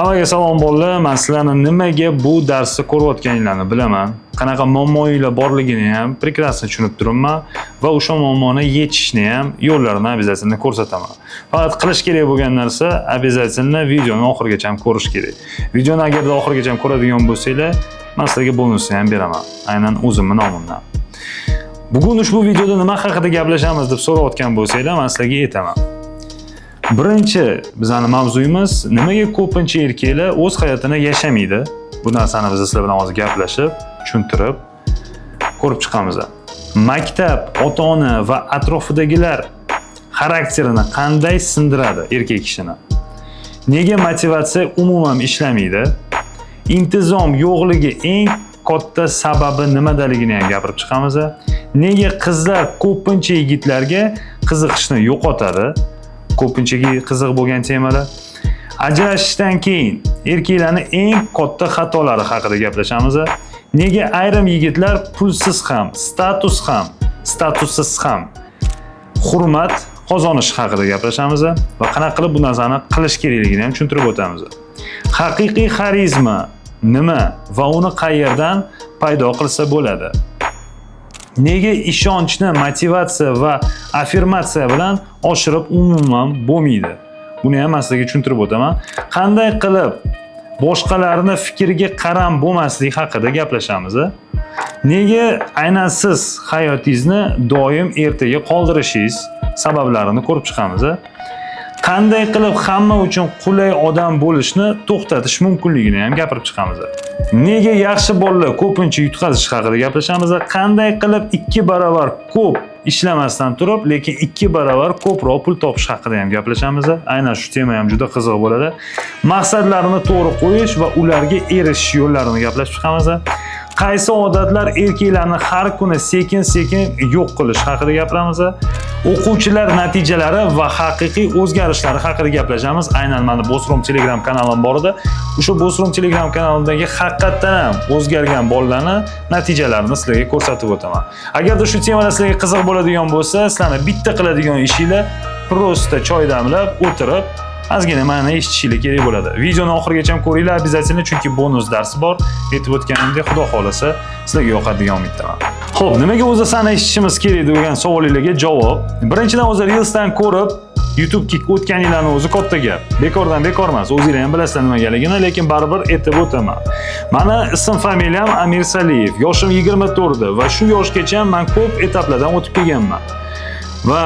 Hammaga salom bolalar. Men sizlarni nimaga bu darsni ko'rayotganinglarni bilaman. Qanaqa muammolar borligini ham prekrasno tushunib turibman va o'sha muammoni yechishni ham yo'llarini обязательно ko'rsataman. Faqat qilish kerak bo'lgan narsa обязательно videoni oxirigacha ko'rish kerak. Videoni agarda oxirigacha ko'radigan bo'lsanglar, men sizlarga bonusni ham beraman. Aynan o'zimning nomimdan. Bugun ushbu videoda nima haqida gaplashamiz deb so'rayotgan bo'lsanglar, men sizlarga aytaman. Birinchi bizning mavzuyimiz nimaga ko'pincha erkaklar o'z hayotini yashamaydi? Bu narsani biz sizlar bilan hozir gaplashib, tushuntirib ko'rib chiqamiz. Maktab, ota-ona va atrofidagilar xarakterini qanday sindiradi erkak kishini? Nega motivatsiya umuman ishlamaydi? Intizom yo'qligi eng katta sababi nimadaligini ham gapirib chiqamiz. Nega qizlar ko'pincha yigitlarga qiziqishni yo'qotadi? Ko'pinchaki qiziq bo'lgan temalar. Ajrashishdan keyin erkaklarning eng katta xatolari haqida gaplashamiz. Nega ayrim yigitlar pulsiz ham, statussiz ham hurmat qozonish haqida gaplashamiz va qanaqa qilib bu narsani qilish kerakligini ham tushuntirib o'tamiz. Haqiqiy xarizma nima va uni qayerdan paydo qilsa bo'ladi? Nega ishonchni motivatsiya va affirmatsiya bilan oshirib umuman bo'lmaydi? Buni ham sizlarga tushuntirib o'taman. Qanday qilib boshqalarning fikriga qaram bo'lmaslik haqida gaplashamiz. Nega aynan siz hayotingizni doim ertaga qoldirishingiz sabablarini ko'rib chiqamiz. Qanday qilib hamma uchun qulay odam bo'lishni to'xtatish mumkinligini ham gapirib chiqamiz. Nega yaxshi bolalar ko'pincha yutqazish haqida gaplashamiz. Qanday qilib 2 barobar ko'p ishlamasdan turib, lekin 2 barobar ko'proq pul topish haqida ham gaplashamiz. Aynan shu tema ham juda qiziq bo'ladi. Maqsadlarini to'g'ri qo'yish va ularga erishish yo'llarini gaplashib chiqamiz. Qaysi odatlar erkaklarni har kuni sekin-sekin yo'q qilish haqida gapiramiz. O'quvchilar natijalari va haqiqiy o'zgarishlari haqida gaplashamiz. Aynan mana Bosrom Telegram kanalim bor edi. O'sha Bosrom Telegram kanalidagi haqiqatan ham o'zgargan bolalarning natijalarini sizlarga ko'rsatib o'taman. Agarda shu temalar sizlarga qiziq bo'ladigan bo'lsa, sizlarni bitta qiladigan ishinglar prosta choy damlab o'tirib ozgina mana eshitishinglar kerak bo'ladi. Videoni oxirigacha ko'ringlar обязательно, chunki bonus darsi bor. Aytib o'tganimdek, Xudo xolasa sizlarga yoqadigan umiddaman. Xo'p, nimaga o'zi sani eshitishimiz kerak degan savollarga javob. Birinchidan o'zi Reels'dan ko'rib YouTube'ga o'tganinglarni o'zi katta gap. Bekordan bekor emas. O'zinglar ham bilasizlar nimagaligini, lekin baribir aytib o'taman. Meni ism familiyam Amir Saliyev. Yoshim 24 va shu yoshgacha men ko'p etaplardan o'tib kelganman. Va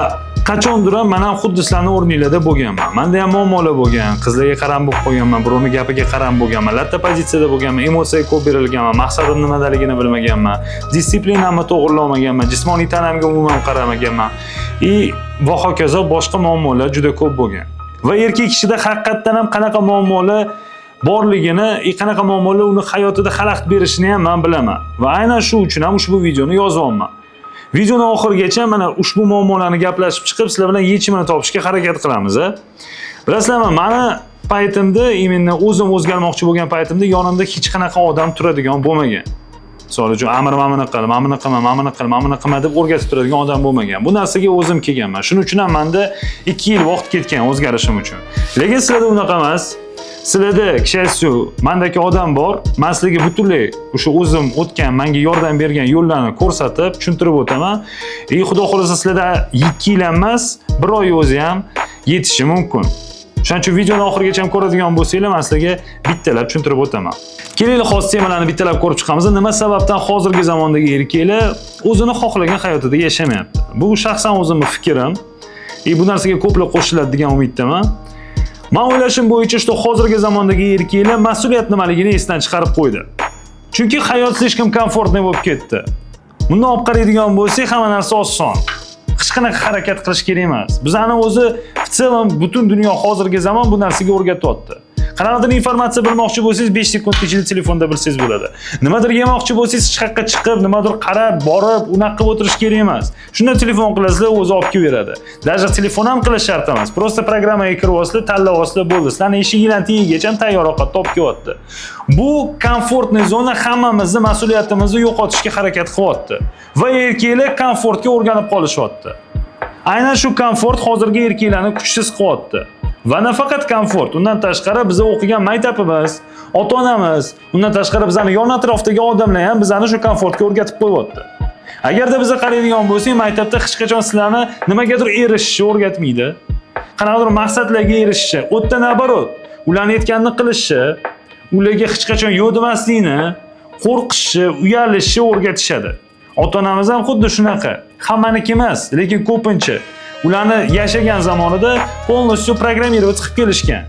qachondir ham men ham xuddi sizlarning o'rningizda bo'lganman. Menda ham muammolar bo'lgan, qizlarga qaram bo'lib qo'yganman, birovning gapiga qaram bo'lganman, latta pozitsiyada bo'lganman, emotsiyaga ko'p berilganman, maqsadim nimadaligini bilmaganman, disiplinamni to'g'rilamaganman, jismoniy tanamga umuman qaramaganman va hokazo boshqa muammolar juda ko'p bo'lgan. Va erkak kishida haqiqatan ham qanaqa muammolar borligini, qanaqa muammolar uni hayotida xalaqit berishini ham men bilaman. Va aynan shu uchun ham ushbu videoni yozyapman. Videoni oxirigacha mana ushbu muammolarni gaplashib chiqib, sizlar bilan yechimini topishga harakat qilamiz. Bilasizlarmi, meni paytimda, именно o'zim o'zgarmoqchi bo'lgan paytimda yonimda hech qanaqa odam turadigan bo'lmagan. Misol uchun Amir mamini qil, mamini qilma deb o'rgatib turadigan odam bo'lmagan. Bu narsaga o'zim kelganman. Shuning uchun ham menda 2 yil vaqt ketgan o'zgarishim uchun. Lekin sizlarda unaqa emas. Sizlarda, к счастью, mendagi odam bor. Men sizlarga butunlay o'sha o'zim o'tgan, menga yordam bergan yo'llarni ko'rsatib, tushuntirib o'taman. Xudo xolasa sizlarda 2 yil emas, 1 oy o'zi ham yetishi mumkin. Shuning uchun videoni oxirigacha ko'radigan bo'lsanglar, men sizlarga bittalab tushuntirib o'taman. Kelaylik xos temalarni bittalab ko'rib chiqamiz. Nima sababdan hozirgi zamondagi erkaklar o'zini xohlagan hayotida yashamayapti? Bu shaxsan o'zimning fikrim. Bu narsaga ko'plab qo'shiladi degan umiddaman. Men o'ylashim bo'yicha shu hozirgi zamondagi erkaklar mas'uliyat nimaligini esdan chiqarib qo'ydi. Chunki hayot slishkam komfortniy bo'lib ketdi. Bundan olib qaraydigan bo'lsak, hamma narsa oson. Hech qanaqa harakat qilish kerak emas. Bizani o'zi в целом butun dunyo hozirgi zamon bu narsaga o'rgatyapti. Qanaqadir informatsiya bilmoqchi bo'lsangiz 5 sekund ichida telefonda bilsangiz bo'ladi. Nimadir yemoqchi bo'lsangiz chiqaqqa chiqib, nimadir qarab, borib, unaqa qilib o'tirish kerak emas. Shunda telefon qilasizlar, o'zi olib kelib beradi. Даже telefon ham qilish shart emas. Prosta programmaga kirib olsizlar, tanlab olsizlar bo'ldi. Sizlarning eshigidan tagigacha tayyor ovqat topib kelyapti. Bu komfortniy zona hammamizni mas'uliyatimizni yo'qotishga harakat qilyapti. Va erkaklar komfortga o'rganib qolishyapti. Aynan shu komfort hozirgi erkaklarni kuchsiz qilyapti. Va nafaqat komfort, undan tashqari biz o'qigan maktabimiz, ota-onamiz, undan tashqari bizning yon atrofdagi odamlar ham bizani shu komfortga o'rgatib qo'yapti. Agarda biz qaraydigan bo'lsak, maktabda hech qachon sizlarni nimagadir erishishni o'rgatmaydi. Qanaqadir maqsadlarga erishishni, o'tda nabarot, ularni aytganini qilishni, ularga hech qachon yo'q demaslikni, qo'rqishni, uyalishni o'rgatishadi. Ota-onamiz ham xuddi shunaqa. Hammaniki emas, lekin ko'pincha ularni yashagan zamonida polностью programmirovat qilib kelishgan.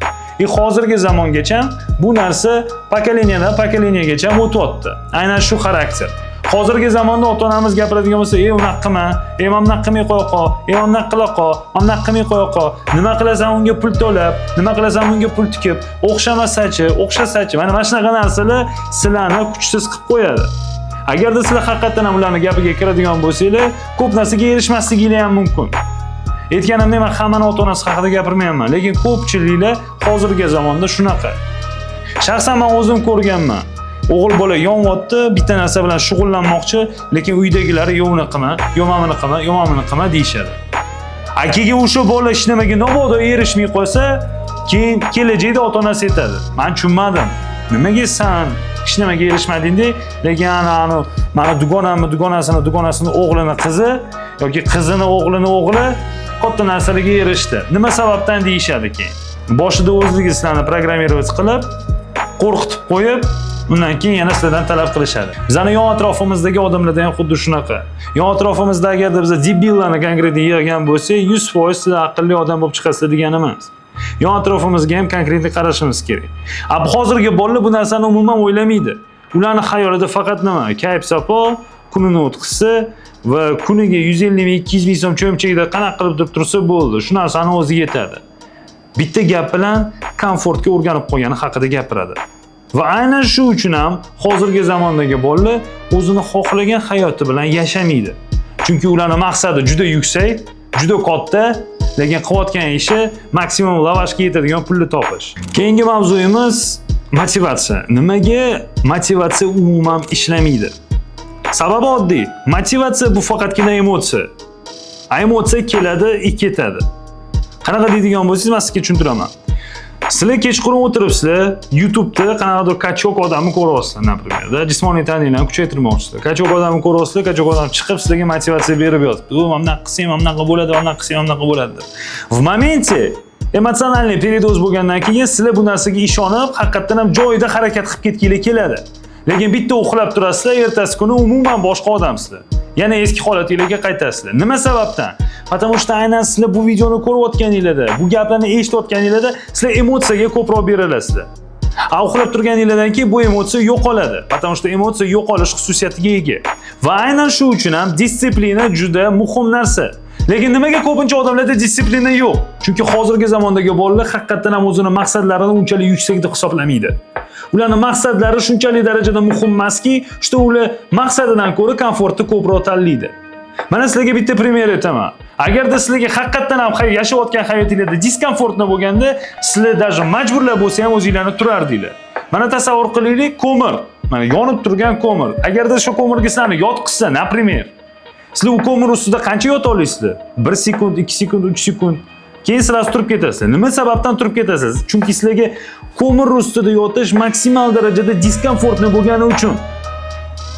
Hozirgi zamongacha bu narsa pokoleniyadan pokoleniyagacha o'tyapti. Aynan shu xarakter. Hozirgi zamonda ota-onamiz gapiradigan bo'lsa, unaqa qilma, mana bunaqa qilmay qo'ya qol, mana bunaqa qila qol, mana bunaqa qilmay qo'ya qol. Nima qilasan unga pul to'lab, nima qilasan unga pul tikib, o'xshamasachi, o'xshasachi. Mana shunaqa narsalar sizlarni kuchsiz qilib qo'yadi. Agarda sizlar haqiqatan ham ularning gapiga kiradigan bo'lsanglar, ko'p narsaga erishmasligingiz ham mumkin. Aytganimdek, men hammani ota-onasi haqida gapirmayapman, lekin ko'pchiliklar hozirgi zamonda shunaqa. Shaxsan men o'zim ko'rganman. O'g'il bola yonyapti, bitta narsa bilan shug'ullanmoqchi, lekin uydagilari yo'q uni qilma, yo'q mana buni qilma, yo'q mana buni qilma deyshadi. Akaga o'sha bola hech nimaga mabodo erishmay qolsa, keyin kelajakda ota-onasi aytadi. Men tushunmadim. Nimaga sen hech nimaga erishmading-de, lekin mana dugonasini o'g'lini qizi yoki qizini o'g'lini o'g'li katta narsalarga erishdi. Nima sababdan deyshadi keyin. Boshida o'zligi sizlarni programmirovat qilib, qo'rqitib qo'yib, undan keyin yana sizlardan talab qilishadi. Bizning yon atrofimizdagi odamlarda ham xuddi shunaqa. Yon atrofimizda agarda biz debillarni konkretni yig'gan bo'lsak, 100% sizlar aqlli odam bo'lib chiqasizlar degani emas. Yon atrofimizga ham konkretni qarashimiz kerak. Hozirgi bolalar bu narsani umuman o'ylamaydi. Ularning xayolida faqat nima? Kayf sapo, kunini o'tkazsa va kuniga 150 ming, 200 ming so'm cho'mchagida qanaqa qilib tursa bo'ldi. Shu narsani o'zi yetadi. Bitta gap bilan komfortga o'rganib qo'ygani haqida gapiradi. Va aynan shu uchun ham hozirgi zamondagi bolalar o'zini xohlagan hayoti bilan yashamaydi. Chunki ularning maqsadi juda yuksak, juda katta, lekin qilayotgan ishi maksimum lavashga yetadigan pulni topish. Keyingi mavzuyimiz motivatsiya. Nimaga motivatsiya umuman ishlamaydi? Sababi oddiy. Motivatsiya bu faqatgina emotsiya. Emotsiya keladi, ketadi. Qanaqa deydigan bo'lsangiz, men sizga tushuntiraman. Sizlar kechqurun o'tiribsizlar, YouTube'da qanaqadir kachok odamni ko'ryapsizlar, например, jismoniy ta'minotni kuchaytirmoqchisizlar. Kachok odamni ko'ryapsizlar, kachok odam chiqib sizlarga motivatsiya berib yotibdi. U mana bunaqa qilsang, mana bunaqa bo'ladi, mana bunaqa qilsang, mana bunaqa bo'ladi. В моменте emotsionalniy передоз bo'lgandan keyin sizlar bu narsaga ishonib, haqiqatan ham joyida harakat qilib ketginglar keladi. Lekin bitta uxlab turasizlar, ertasi kuni umuman boshqa odamsizlar. Yana eski holatingizga qaytasizlar. Nima sababdan? Потому что aynan sizlar bu videoni ko'rayotganingizda, bu gaplarni eshitayotganingizda sizlar emotsiyaga ko'proq berilasizlar. Uxlab turganingizdan keyin bu emotsiya yo'qoladi. Потому что emotsiya yo'qolish xususiyatiga ega. Va aynan shu uchun ham disiplina juda muhim narsa. Lekin nimaga ko'pincha odamlarda disiplina yo'q? Chunki hozirgi zamondagi bolalar haqiqatan ham o'zini maqsadlarini unchalik yuksak deb hisoblamaydi. Ularning maqsadlari shunchalik darajada muhim emaski, что ular maqsadidan ko'ra komfortni ko'proq tanlaydi. Mana sizlarga bitta primer aytaman. Agarda sizlarga haqiqatan ham yashayotgan hayotingizda diskomfortni bo'lganda, sizlar даже majburlab bo'lsa ham o'zingizlarni turardinglar. Mana tasavvur qilaylik, ko'mir. Mana yonib turgan ko'mir. Agarda shu ko'mirga sizlarni yotqizsa, например, sizlar u ko'mir ustida qancha yota olasizlar? 1 sekund, 2 sekund, 3 sekund. Keyin sizlar turib ketasizlar. Nima sababdan turib ketasiz? Chunki sizlarga ko'mir ustida yotish maksimal darajada diskomfortli bo'lgani uchun.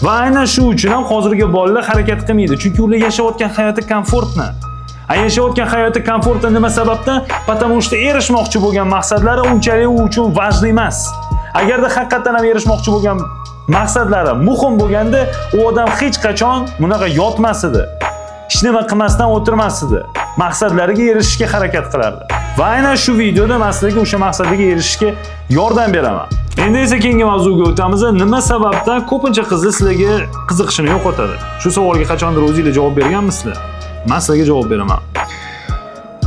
Va aynan shu uchun ham hozirgi bolalar harakat qilmaydi. Chunki ular yashayotgan hayoti komfortni. Yashayotgan hayoti komfortni nima sababdan? Потому что erishmoqchi bo'lgan maqsadlari unchalik u uchun важный emas. Agarda haqiqatan ham erishmoqchi bo'lgan maqsadlari muhim bo'lganda, u odam hech qachon bunaqa yotmas edi. Hech nima qilmasdan o'tirmas edi. Maqsadlariga erishishga harakat qilardi. Va aynan shu videoda men sizlarga o'sha maqsadga erishishga yordam beraman. Endi esa keyingi mavzuga o'tamiz. Nima sababdan ko'pincha qizlar sizlarga qiziqishini yo'qotadi? Shu savolga qachondir o'zingizlar javob berganmisizlar? Men sizlarga javob beraman.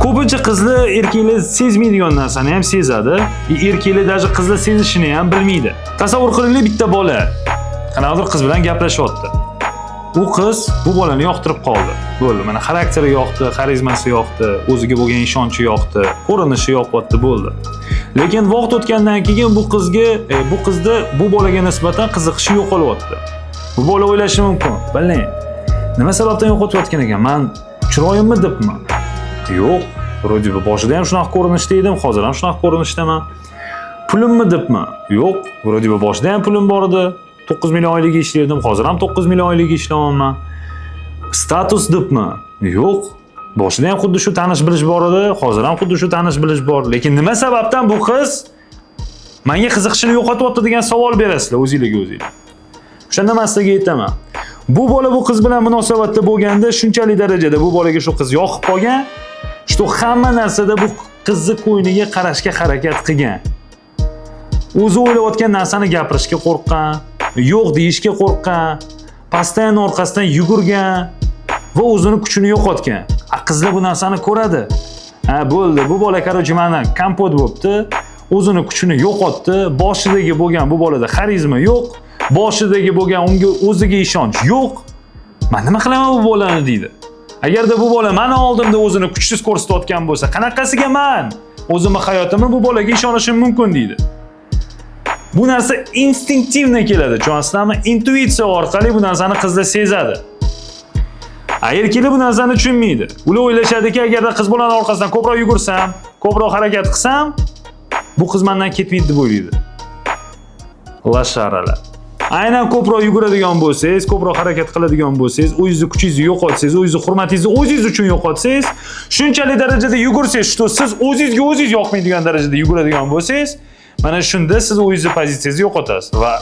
Ko'pincha qizlar erkaklar sezmaydigan narsani ham sezadi. Erkaklar даже qizlar sezishini ham bilmaydi. Tasavvur qiling, bitta bola qanaqadir qiz bilan gaplashyapti. U qiz bu bolani yoqtirib qoldi. Bo'ldi. Mana xarakteri yoqdi, xarizmasi yoqdi, o'ziga bo'lgan ishonchi yoqdi, ko'rinishi yoqdi, bo'ldi. Lekin vaqt o'tgandan keyin bu qizda bu bolaga nisbatan qiziqishi yo'qolyapti. Bu bola o'ylashi mumkin. Biling, nima sababdan yo'qotayotgan ekan? Men chiroyimmi debmi? Yo'q. Vроде бы boshida ham shunaqa ko'rinishda edim, hozir ham shunaqa ko'rinishdaman. Pulimmi debmi? Yo'q, vроде бы boshida ham pulim bor edi. 9 million oylik ishlardim, hozir ham 9 million oylik ishlayapman. Status debmi? Yo'q. Boshida ham xuddi shu tanish bilish bor edi, hozir ham xuddi shu tanish bilish bor. Lekin nima sababdan bu qiz menga qiziqishini yo'qotyapti degan savol berasizlar o'zingizga o'zingizlar. O'shanda men sizga aytaman. Bu bola bu qiz bilan munosabatda bo'lganda shunchalik darajada bu bolaga shu qiz yoqib qolgan, что hamma narsada bu qizni ko'yniga qarashga harakat qilgan. O'zi o'ylayotgan narsani gapirishga qo'rqqan, yo'q deyishga qo'rqqan, pastdan orqasidan yugurgan va o'zini kuchini yo'qotgan. Qizlar bu narsani ko'radi. Ha, bo'ldi. Bu bola qarochi mana kompot bo'libdi. O'zini kuchini yo'qotdi. Boshidagi bo'lgan bu bolada xarizma yo'q. Boshidagi bo'lgan unga o'ziga ishonch yo'q. Men nima qilaman bu bolani deydi. Agarda bu bola meni oldimda o'zini kuchsiz ko'rsatayotgan bo'lsa, qanaqasiga men o'zimni hayotimni bu bolaga ishonishim mumkin deydi. Bu narsa instinktivni keladi, tushunasizlarmi? Intuitsiya orqali bu narsani qizlar sezadi. Erkaklar bu narsani tushunmaydi. Ular o'ylashadiki, agarda qiz bolaning orqasidan ko'proq yugursam, ko'proq harakat qilsam, bu qiz mendan ketmaydi deb o'ylaydi. Lasharalar. Aynan ko'proq yuguradigan bo'lsangiz, ko'proq harakat qiladigan bo'lsangiz, o'zingizni kuchingizni yo'qotsangiz, o'zingizni hurmatingizni o'zingiz uchun yo'qotsangiz, shunchalik darajada yugursangiz, что siz o'zingizga o'zingiz yoqmaydigan darajada yuguradigan bo'lsangiz, mana shunda siz o'zingizni pozitsiyangizni yo'qotasiz va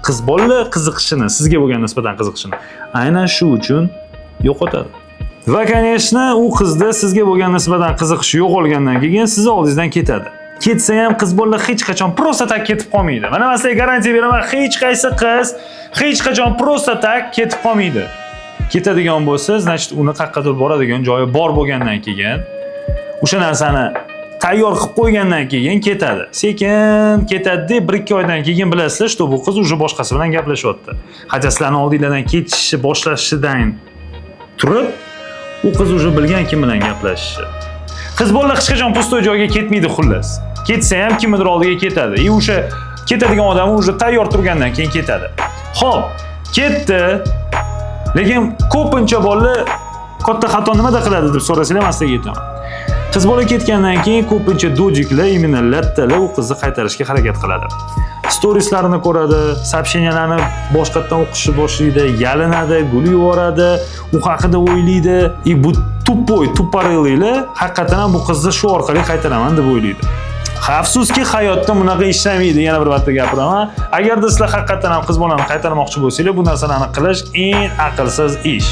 qiz bola qiziqishini, sizga bo'lgan nisbatan qiziqishini aynan shu uchun yo'qotadi. Va, конечно, u qizda sizga bo'lgan nisbatan qiziqishi yo'qolgandan keyin sizni oldingizdan ketadi. Ketsa ham qiz bola hech qachon prosta tak ketib qolmaydi. Mana men sizga garantiya beraman, hech qaysi qiz hech qachon prosta tak ketib qolmaydi. Ketadigan bo'lsa, значит, uni qaqqadir boradigan joyi bor bo'lgandan keyin, o'sha narsani tayyor qilib qo'ygandan keyin ketadi. Sekin ketadi, 1-2 oydan keyin bilasizlar, что bu qiz уже boshqasi bilan gaplashyapti. Hatto sizlarning oldinglardan ketishi boshlashidan turib, u qiz уже bilgan kim bilan gaplashishi. Qiz bola hech qachon pustoy joyga ketmaydi xullas. Ketsa ham kimdir oldiga ketadi. O'sha ketadigan odam уже tayyor turgandan keyin ketadi. Xo'p, ketdi. Lekin ko'pincha bola katta xato nimada qiladi deb so'rasanglar, men sizga aytaman. Qiz bola ketgandan keyin ko'pincha dojiklar, именно lattalar u qizni qaytarishga harakat qiladi. Storieslarini ko'radi, сообщениyalarni boshqatdan o'qishni boshlaydi, yalinadi, gul yuboradi, u haqida o'ylaydi. Bu tuparililar haqiqatan ham bu qizni shu orqali qaytaraman deb o'ylaydi. Afsuski hayotda bunaqa ishlamaydi. Yana bir marta gapiraman. Agarda sizlar haqiqatan ham qiz bolani qaytarmoqchi bo'lsangiz, bu narsalarni qilish eng aqlsiz ish.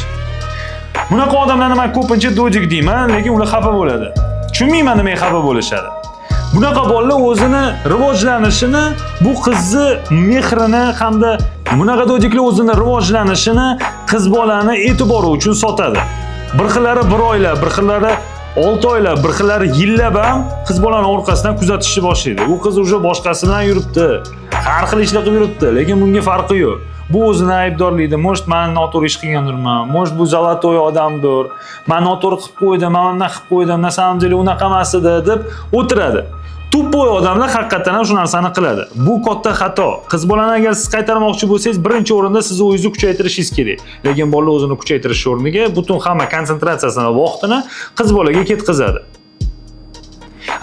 Bunaqa odamlarni men ko'pincha dojik deyman, lekin ular xafa bo'ladi. Tushunmayman nimaga xafa bo'lishadi. Bunaqa bolalar o'zini rivojlanishini, bu qizni mehrini hamda bunaqa dojiklar o'zini rivojlanishini qiz bolani e'tibori uchun sotadi. Bir xillari 1 oylab, bir xillari 6 oylab, bir xillari yillab ham qiz bolani orqasidan kuzatishni boshlaydi. U qiz уже boshqasi bilan yuribdi. Har xil ishlar qilib yuribdi, lekin bunga farqi yo'q. Bu o'zini aybdorlaydi. Может, men noto'g'ri ish qilgandirman. Может, bu zalotoy odamdir. Men noto'g'ri qilib qo'ydim, men bunday qilib qo'ydim, na samom dele unaqa emas edi deb o'tiradi. Tupoy odamlar haqiqatan ham shu narsani qiladi. Bu katta xato. Qiz bolani agar siz qaytarmoqchi bo'lsangiz, birinchi o'rinda siz o'zingizni kuchaytirishingiz kerak. Lekin bola o'zini kuchaytirish o'rniga butun hamma konsentratsiyasini va vaqtini qiz bolaga ketkazadi.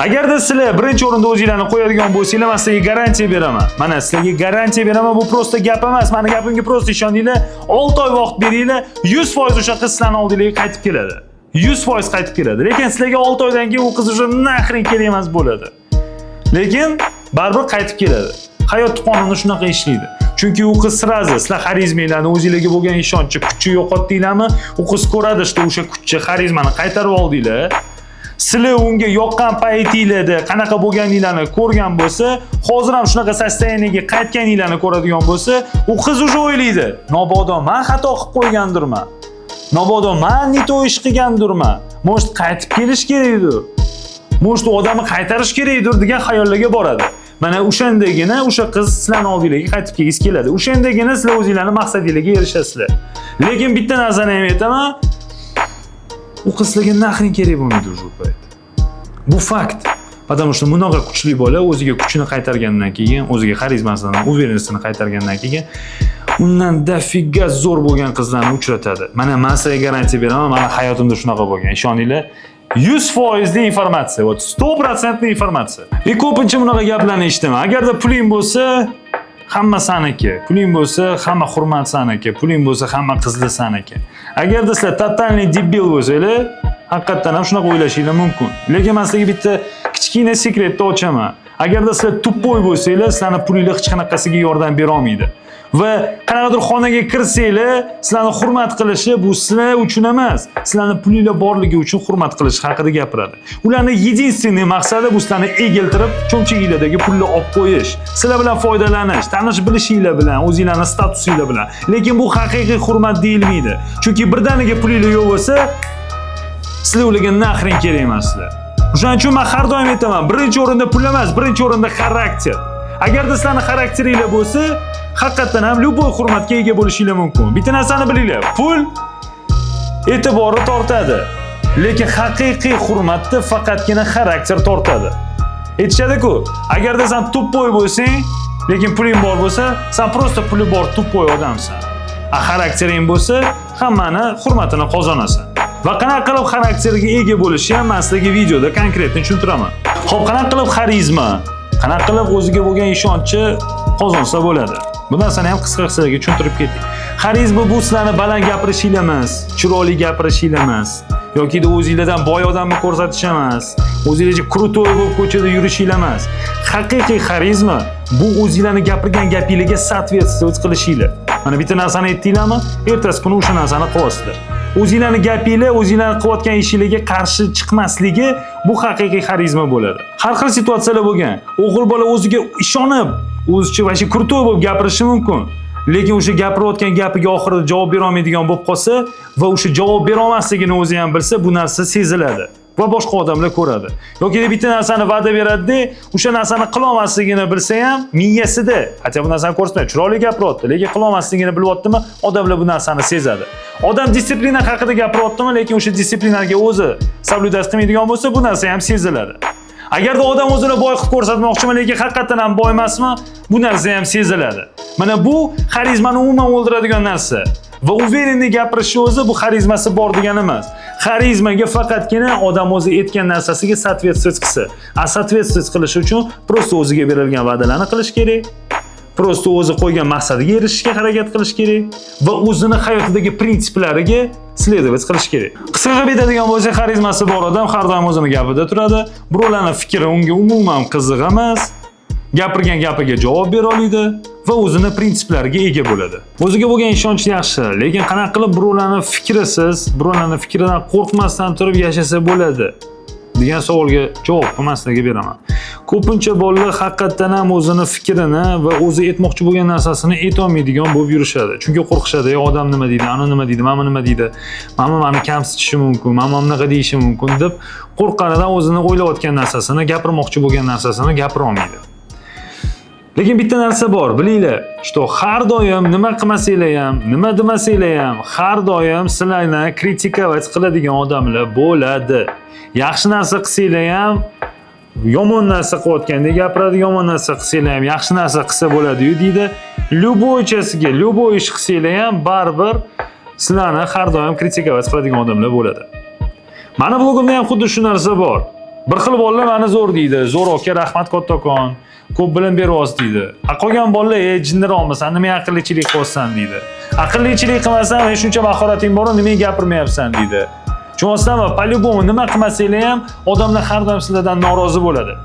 Agarda sizlar birinchi o'rinda o'zingizlarni qo'yadigan bo'lsanglar, men sizga garantiya beraman. Mana sizlarga garantiya beraman, bu prosta gap emas. Meni gapimga prosta ishoninglar. 6 oy vaqt beringlar, 100% o'sha qiz sizlarning oldingizga qaytib keladi. 100% qaytib keladi. Lekin sizlarga 6 oydan keyin u qiz уже nahrin kerak emas bo'ladi. Lekin baribir qaytib keladi. Hayot qonuni shunaqa ishlaydi. Chunki u qiz sirazi sizlar xarizmanglarni, o'zingizlarga bo'lgan ishonchi, kuchni yo'qotdinglarmi? U qiz ko'radi, что o'sha kuchni, xarizmani qaytarib oldinglar. Sizlar unga yoqqan paytinglarda qanaqa bo'lganinglarni ko'rgan bo'lsa, hozir ham shunaqa sostoyaniyaga qaytganinglarni ko'radigan bo'lsa, u qiz уже o'ylaydi. Mabodo men xato qilib qo'ygandirman. Mabodo men neto ish qilgandirman. Может, qaytib kelish kerakdir. Может, odamni qaytarish kerakdir degan xayollarga boradi. Mana o'shandagina o'sha qiz sizlarning oldingizga qaytib kelgisi keladi. O'shandagina sizlar o'zingizlarning maqsadingizga erishasizlar. Lekin bitta narsani ham aytaman, u qizlarga nahrin kerak bo'lmaydi shu payt. Bu fakt. Потому что bunaqa kuchli bola o'ziga kuchini qaytargandan keyin, o'ziga xarizmasini, uverensini qaytargandan keyin undan dafiga zo'r bo'lgan qizlarni uchratadi. Mana men sizga garantiya beraman, meni hayotimda shunaqa bo'lgan. Ishoninglar, 100% informatsiya, 100% informatsiya. Ko'pincha bunaqa gaplarni eshitaman. Agarda puling bo'lsa, hamma saniki. Puling bo'lsa, hamma hurmat saniki. Puling bo'lsa, hamma qizli saniki. Agarda sizlar totalniy debil bo'lsanglar, haqiqatan ham shunaqa o'ylashinglar mumkin. Lekin men sizlarga bitta kichkina sekretni ochaman. Agarda sizlar tuppoy bo'lsanglar, sizlarning pulinglar hech qanaqasiga yordam bera olmaydi. Va qanaqadir xonaga kirsanglar, sizlarni hurmat qilishi bu sizlar uchun emas, sizlarning pulinglar borligi uchun hurmat qilish haqida gapiradi. Ularning единственный maqsadi bu sizlarni egiltirib, cho'mchaginglardagi pulni olib qo'yish, sizlar bilan foydalanish, tanish bilishinglar bilan, o'zingizlarning statusinglar bilan. Lekin bu haqiqiy hurmat deyilmaydi. Chunki birdaniga pulinglar yo'q bo'lsa, sizlar ularga nahrin kerak emaslar. Shuning uchun men har doim aytaman, birinchi o'rinda pul emas, birinchi o'rinda xarakter. Agarda sizlarning xarakteringlar bo'lsa, haqiqatan ham любой hurmatga ega bo'lishinglar mumkin. Bitta narsani bilinglar, pul e'tiborni tortadi, lekin haqiqiy hurmatni faqatgina xarakter tortadi. Aytishadi-ku, agarda sen tuppoy bo'lsang, lekin puling bor bo'lsa, sen просто puli bor tuppoy odamsan. Xaraktering bo'lsa, hammani hurmatini qozonasan. Va qanaqa qilib xarakterga ega bo'lishni ham men sizlarga videoda konkretni tushuntiraman. Xo'p, qanaqa qilib xarizma, qanaqa qilib o'ziga bo'lgan ishonchni qozonsa bo'ladi? Bu narsani ham qisqa sizlarga tushuntirib ketdik. Xarizma bu sizlarni baland gapirishinglar emas, chiroyli gapirishinglar emas, yoki o'zingizlardan boy odamni ko'rsatish emas, o'zingizlarga krutoy bo'lib ko'chada yurishinglar emas. Haqiqiy xarizma bu o'zingizlarni gapirgan gapingizga соответствовать qilishinglar. Mana bitta narsani aytdinglarmi, ertasi kuni o'sha narsani qilasizlar. O'zingizlarning gapinglar, o'zingizlarning qilayotgan ishingizga qarshi chiqmasligi bu haqiqiy xarizma bo'ladi. Har xil situatsiyalar bo'lgan. O'g'il bola o'ziga ishonib, o'zicha va shu krutoy bo'lib gapirishi mumkin. Lekin o'sha gapirayotgan gapiga oxirida javob bera olmaydigan bo'lib qolsa va o'sha javob bera olmasligini o'zi ham bilsa, bu narsa seziladi va boshqa odamlar ko'radi. Yoki bitta narsani va'da beradi-da, o'sha narsani qila olmasligini bilsa ham miyasida, hatto bu narsani ko'rsatmaydi, chiroyli gapiryapti, lekin qila olmasligini bilyaptimi, odamlar bu narsani sezadi. Odam disiplina haqida gapiryaptimi, lekin o'sha disiplinaga o'zi soblюдать qilmaydigan bo'lsa, bu narsa ham seziladi. Agarda odam o'zini boy qilib ko'rsatmoqchimi, lekin haqiqatan ham boy emasmi, bu narsa ham seziladi. Mana bu xarizmani umuman o'ldiradigan narsa. Va uverenniy gapirish o'zi bu xarizmasi bor degani emas. Xarizmaga faqatgina odam o'zi aytgan narsasiga соответствовать qilsa. Соответствовать qilish uchun просто o'ziga berilgan va'dalarni qilish kerak. Просто o'zi qo'ygan maqsadiga erishishga harakat qilish kerak va o'zini hayotidagi prinsiplariga следовать qilish kerak. Qisqacha aytadigan bo'lsak, xarizmasi bor odam har doim o'zini gapida turadi. Birovlarning fikri unga umuman qiziq emas. Gapirgan gapiga javob bera oladi va o'zini prinsiplariga ega bo'ladi. O'ziga bo'lgan ishonch yaxshi, lekin qanaqa qilib birovlarning fikrisiz, birovlarning fikridan qo'rqmasdan turib yashasa bo'ladi degan savolga javob men sizlarga beraman. Ko'pincha bolalar haqiqatan ham o'zini fikrini va o'zi aytmoqchi bo'lgan narsasini ayta olmaydigan bo'lib yurishadi. Chunki qo'rqishadi, odam nima deydi, ana nima deydi, mana nima deydi, mana meni kamsitishi mumkin, mana bunaqa deyishi mumkin deb qo'rqqanidan o'zini o'ylayotgan narsasini, gapirmoqchi bo'lgan narsasini gapira olmaydi. Lekin bitta narsa bor, bilinglar, что har doim nima qilmasanglar ham, nima demasanglar ham, har doim sizlarni kritikovat qiladigan odamlar bo'ladi. Yaxshi narsa qilsanglar ham, yomon narsa qilayotganda gapiradi, yomon narsa qilsanglar ham, yaxshi narsa qilsa bo'ladi-yu deydi. Любойchasiga, любой ish qilsanglar ham baribir sizlarni har doim kritikovat qiladigan odamlar bo'ladi. Mani blogimda ham xuddi shu narsa bor. Bir xil bolalar meni zo'r deydi, zo'r aka, rahmat kattakon, ko'p bilim beryapsiz deydi. Qolgan bolalar, jinniroqmisan, nima aqllichilik qilyapsan deydi. Aqllichilik qilmasam, shuncha mahorating bor, nimaga gapirmayapsan deydi. Tushunasizmi? Po-любому nima qilmasanglar ham odamlar har doim sizlardan norozi bo'ladi.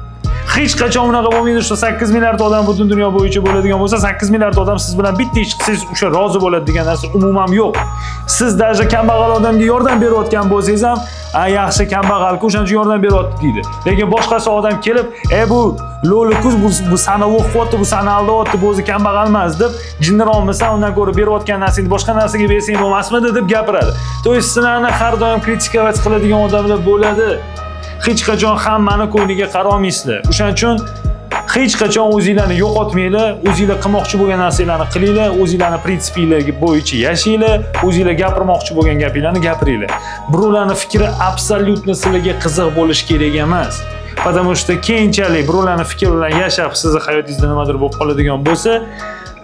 Hech qachon unaqa bo'lmaydi, shu 8 milliard odam butun dunyo bo'yicha bo'ladigan bo'lsa, 8 milliard odam siz bilan bitta ish qilsangiz o'sha rozi bo'ladi degan narsa umuman yo'q. Siz даже kambag'al odamga yordam berayotgan bo'lsangiz ham, yaxshi kambag'alku o'shaning uchun yordam beryapti deydi. Lekin boshqasi odam kelib, bu lo'likus bu sani o'qiyapti, bu sani aldayapti, bu o'zi kambag'al emas deb, jinniroqmisan, undan ko'ra berayotgan narsangni boshqa narsaga bersang bo'lmasmidi deb gapiradi. To есть sizlarni har doim kritikovat qiladigan odamlar bo'ladi. Hech qachon hammani ko'ngliga qarolmaysizlar. O'shaning uchun hech qachon o'zingizlarni yo'qotmanglar, o'zingizlar qilmoqchi bo'lgan narsalarni qilinglar, o'zingizlarning prinsipinglar bo'yicha yashanglar, o'zingizlar gapirmoqchi bo'lgan gapinglarni gapiringlar. Birovlarning fikri absolyutno sizlarga qiziq bo'lish kerak emas. Потому что keyinchalik birovlarning fikri bilan yashab, sizning hayotingizda nimadir bo'lib qoladigan bo'lsa,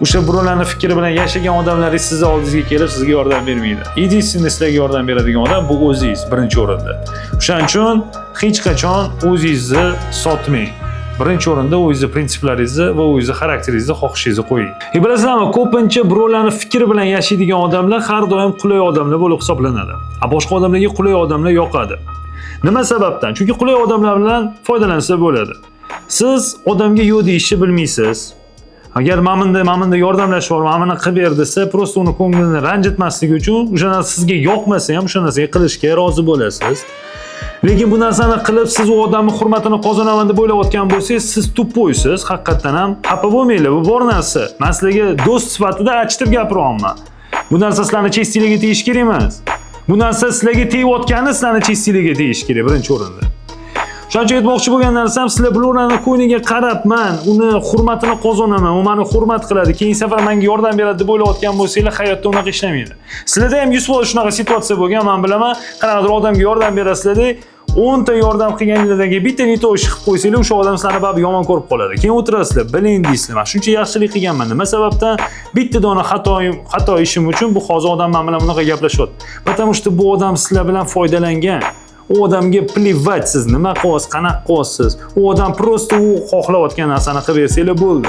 O'sha birovlarning fikri bilan yashagan odamlaringiz sizni oldingizga kelib sizga yordam bermaydi. Edinственный sizlarga yordam beradigan odam bu o'zingiz birinchi o'rinda. O'shaning uchun hech qachon o'zingizni sotmang. Birinchi o'rinda o'zingiz prinsiplaringizni va o'zingiz xarakteringizni, xohishingizni qo'ying. Bilasizlarmi, ko'pincha birovlarning fikri bilan yashaydigan odamlar har doim qulay odamlar bo'lib hisoblanadi. Boshqa odamlarga qulay odamlar yoqadi. Nima sababdan? Chunki qulay odamlar bilan foydalansa bo'ladi. Siz odamga yo'q deyishni bilmaysiz. Agar mamanda yordamlash bor, mamani qilib ber desa, prosta uni ko'nglini ranjitmaslik uchun o'sha narsa sizga yoqmasa ham o'sha narsaga qilishga rozi bo'lasiz. Lekin bu narsani qilib siz u odamning hurmatini qozonaman deb o'ylayotgan bo'lsangiz, siz tuppoysiz, haqiqatan ham xafa bo'lmanglar. Bu bor narsa. Men sizlarga do'st sifatida achitib gapiryapman. Bu narsa sizlarning chestiligiga tegish kerak emas. Bu narsa sizlarga tegayotgani sizlarning chestiligiga tegish kerak birinchi o'rinda. Shuning uchun aytmoqchi bo'lgan narsam, sizlar birovlarning ko'yniga qarab, men uni hurmatini qozonaman, u meni hurmat qiladi, keyingi safar menga yordam beradi deb o'ylayotgan bo'lsanglar, hayotda unaqa ishlamaydi. Sizlarda ham 100% shunaqa situatsiya bo'lgan, men bilaman. Qanaqadir odamga yordam berasizlar-da, 10 ta yordam qilganingizdan keyin bitta neto ish qilib qo'ysanglar, o'sha odam sizlarni baribir yomon ko'rib qoladi. Keyin o'tirasizlar, biling deysizlar, men shuncha yaxshilik qilganman. Nima sababdan? Bitta dona xato ishim uchun bu hozir odam men bilan bunaqa gaplashyapti. Потому что bu odam sizlar bilan foydalangan. U odamga plivat siz nima qilyapsiz, qanaqa qilyapsiz. U odam prosta u xohlayotgan narsani qilib bersanglar bo'ldi.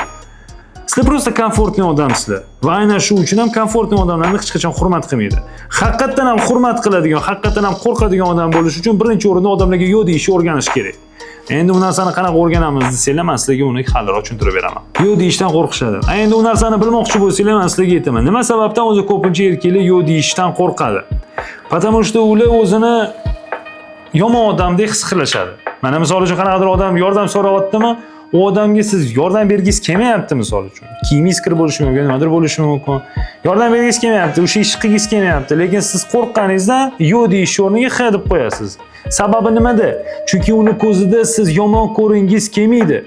Sizlar prosta komfortli odamsizlar. Va aynan shu uchun ham komfortli odamlarni hech qachon hurmat qilmaydi. Haqiqatan ham hurmat qiladigan, haqiqatan ham qo'rqadigan odam bo'lish uchun birinchi o'rinda odamlarga yo'q deyishni o'rganish kerak. Endi u narsani qanaqa o'rganamiz desanglar, men sizlarga uni haliroq tushuntirib beraman. Yo'q deyishdan qo'rqishadi. Endi u narsani bilmoqchi bo'lsanglar, men sizlarga aytaman. Nima sababdan o'zi ko'pincha erkaklar yo'q deyishdan qo'rqadi? Потому что ular o'zini yomon odamdek his qilishadi. Mana misol uchun qanaqadir odam yordam so'rayaptimi, u odamga siz yordam bergingiz kelmayapti misol uchun. Kiyimingiz kir bo'lishi mumkin, nimadir bo'lishi mumkin. Yordam bergingiz kelmayapti, o'sha ishni qilgingiz kelmayapti, lekin siz qo'rqqaningizdan yo'q deyish o'rniga ha deb qo'yasiz. Sababi nimada? Chunki uni ko'zida siz yomon ko'ringiz kelmaydi.